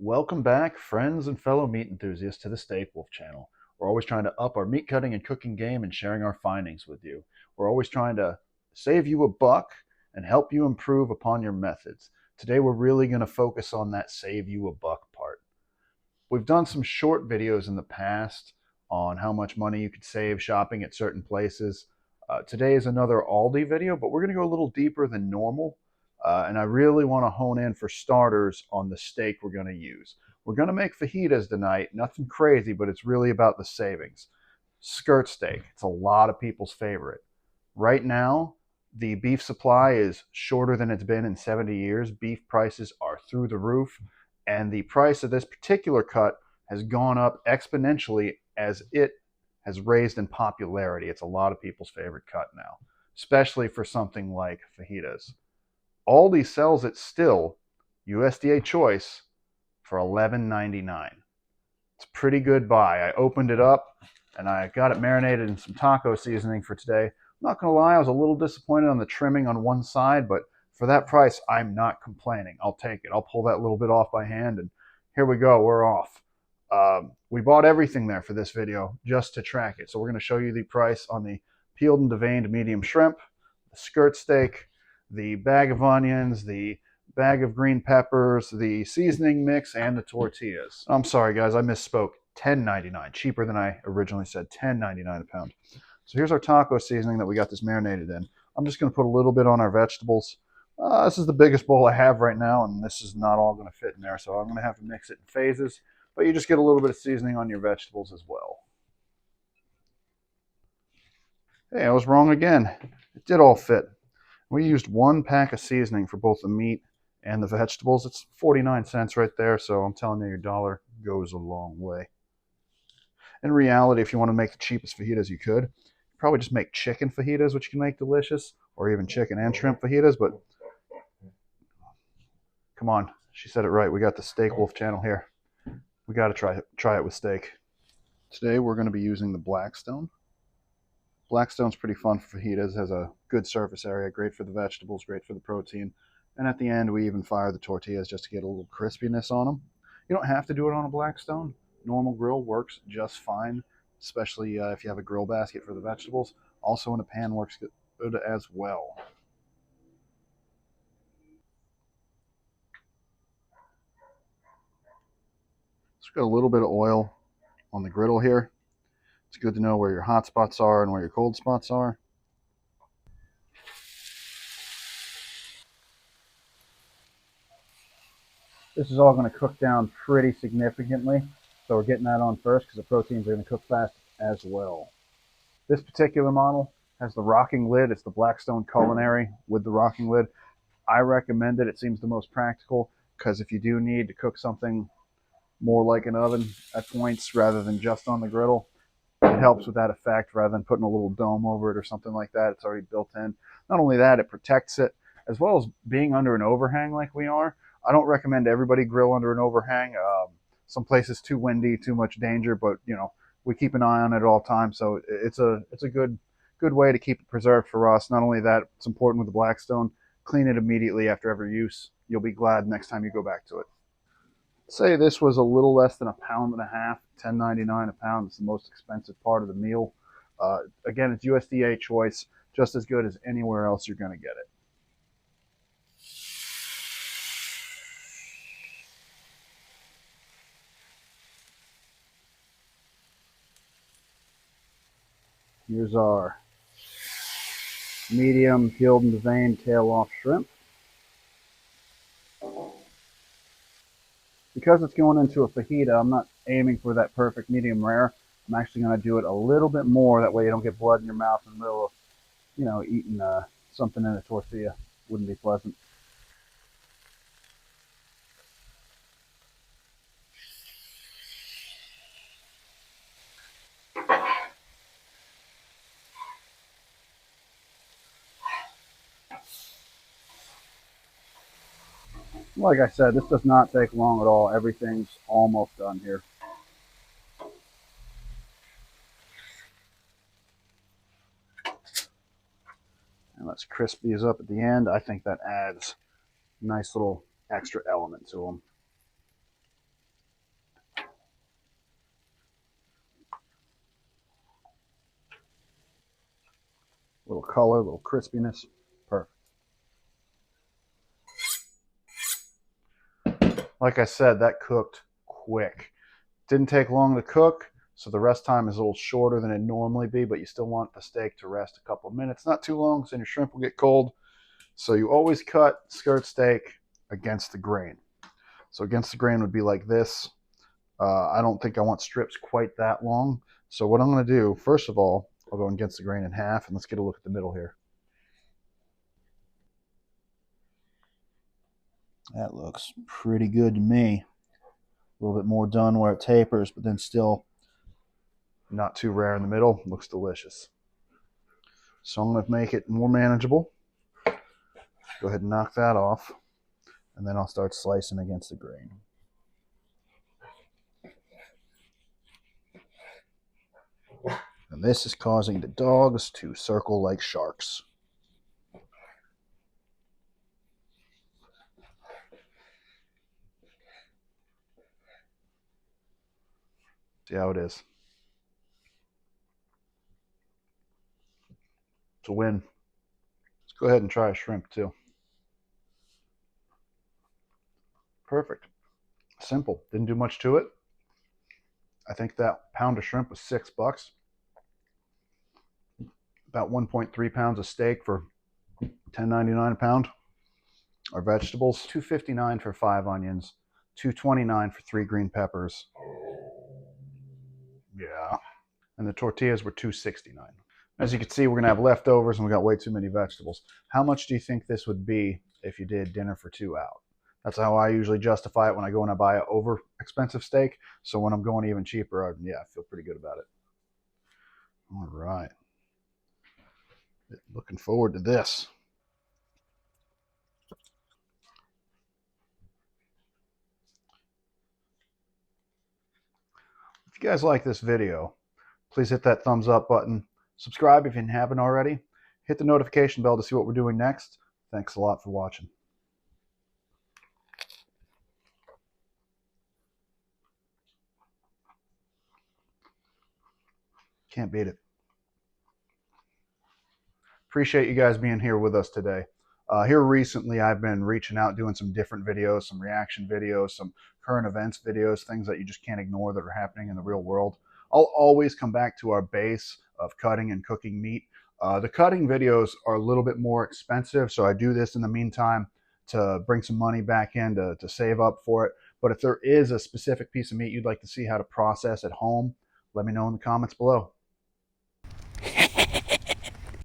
Welcome back, friends and fellow meat enthusiasts, to the Steak Wolf channel. We're always trying to up our meat cutting and cooking game and sharing our findings with you. We're always trying to save you a buck and help you improve upon your methods. Today, we're really going to focus on that save you a buck part. We've done some short videos in the past on how much money you could save shopping at certain places. Today is another Aldi video, but we're going to go a little deeper than normal. And I really want to hone in for starters on the steak we're going to use. We're going to make fajitas tonight. Nothing crazy, but it's really about the savings. Skirt steak. It's a lot of people's favorite. Right now, the beef supply is shorter than it's been in 70 years. Beef prices are through the roof, and the price of this particular cut has gone up exponentially as it has raised in popularity. It's a lot of people's favorite cut now, especially for something like fajitas. Aldi sells it still, USDA choice, for $11.99. It's a pretty good buy. I opened it up and I got it marinated in some taco seasoning for today. I'm not going to lie, I was a little disappointed on the trimming on one side, but for that price, I'm not complaining. I'll take it. I'll pull that little bit off by hand, and here we go. We're off. We bought everything there for this video just to track it. So we're going to show you the price on the peeled and deveined medium shrimp, the skirt steak, the bag of onions, the bag of green peppers, the seasoning mix, and the tortillas. I'm sorry, guys, I misspoke. $10.99, cheaper than I originally said. $10.99 a pound. So here's our taco seasoning that we got this marinated in. I'm just going to put a little bit on our vegetables. This is the biggest bowl I have right now, and this is not all going to fit in there, so I'm going to have to mix it in phases. But you just get a little bit of seasoning on your vegetables as well. Hey, I was wrong again. It did all fit. We used one pack of seasoning for both the meat and the vegetables. It's 49 cents right there, so I'm telling you, your dollar goes a long way. In reality, if you want to make the cheapest fajitas you could, probably just make chicken fajitas, which you can make delicious, or even chicken and shrimp fajitas. But come on, she said it right. We got the Steak Wolf channel here. We got to try it with steak. Today we're going to be using the Blackstone. Blackstone's pretty fun for fajitas. Has a good surface area, great for the vegetables, great for the protein. And at the end, we even fire the tortillas just to get a little crispiness on them. You don't have to do it on a Blackstone. Normal grill works just fine, especially if you have a grill basket for the vegetables. Also in a pan works good as well. Just got a little bit of oil on the griddle here. It's good to know where your hot spots are and where your cold spots are. This is all going to cook down pretty significantly, so we're getting that on first because the proteins are going to cook fast as well. This particular model has the rocking lid. It's the Blackstone Culinary with the rocking lid. I recommend it. It seems the most practical because if you do need to cook something more like an oven at points rather than just on the griddle, it helps with that effect rather than putting a little dome over it or something like that. It's already built in. Not only that, it protects it, as well as being under an overhang like we are. I don't recommend everybody grill under an overhang. Some places too windy, too much danger, but you know, we keep an eye on it at all times. So it's a good way to keep it preserved for us. Not only that, it's important with the Blackstone. Clean it immediately after every use. You'll be glad next time you go back to it. Say this was a little less than a pound and a half, $10.99 a pound. It's the most expensive part of the meal. Again, it's USDA choice, just as good as anywhere else you're going to get it. Here's our medium peeled and deveined tail off shrimp. Because it's going into a fajita, I'm not aiming for that perfect medium rare. I'm actually going to do it a little bit more. That way you don't get blood in your mouth in the middle of, you know, eating something in a tortilla. Wouldn't be pleasant. Like I said, this does not take long at all. Everything's almost done here. And let's crisp these up at the end. I think that adds a nice little extra element to them. little color, a little crispiness. Perfect. Like I said, that cooked quick. Didn't take long to cook, so the rest time is a little shorter than it normally be, but you still want the steak to rest a couple of minutes. Not too long, because then your shrimp will get cold. So you always cut skirt steak against the grain. So against the grain would be like this. I don't think I want strips quite that long. So what I'm going to do, first of all, I'll go against the grain in half, and let's get a look at the middle here. That looks pretty good to me. A little bit more done where it tapers, but then still not too rare in the middle. Looks delicious. So I'm going to make it more manageable. Go ahead and knock that off, and then I'll start slicing against the grain. And this is causing the dogs to circle like sharks. See how it is. It's a win. Let's go ahead and try a shrimp too. Perfect. Simple. Didn't do much to it. I think that pound of shrimp was $6. About 1.3 pounds of steak for $10.99 a pound. Our vegetables, $2.59 for 5 onions, $2.29 for 3 green peppers. Yeah. And the tortillas were $2.69. As you can see, we're going to have leftovers and we got way too many vegetables. How much do you think this would be if you did dinner for 2 out? That's how I usually justify it when I go and I buy an over expensive steak. So when I'm going even cheaper, I feel pretty good about it. All right. Looking forward to this. If you guys like this video, please hit that thumbs up button. Subscribe if you haven't already. Hit the notification bell to see what we're doing next. Thanks a lot for watching. Can't beat it. Appreciate you guys being here with us today. Here recently, I've been reaching out, doing some different videos, some reaction videos, some current events videos, things that you just can't ignore that are happening in the real world. I'll always come back to our base of cutting and cooking meat. The cutting videos are a little bit more expensive, so I do this in the meantime to bring some money back in to save up for it. But if there is a specific piece of meat you'd like to see how to process at home, let me know in the comments below.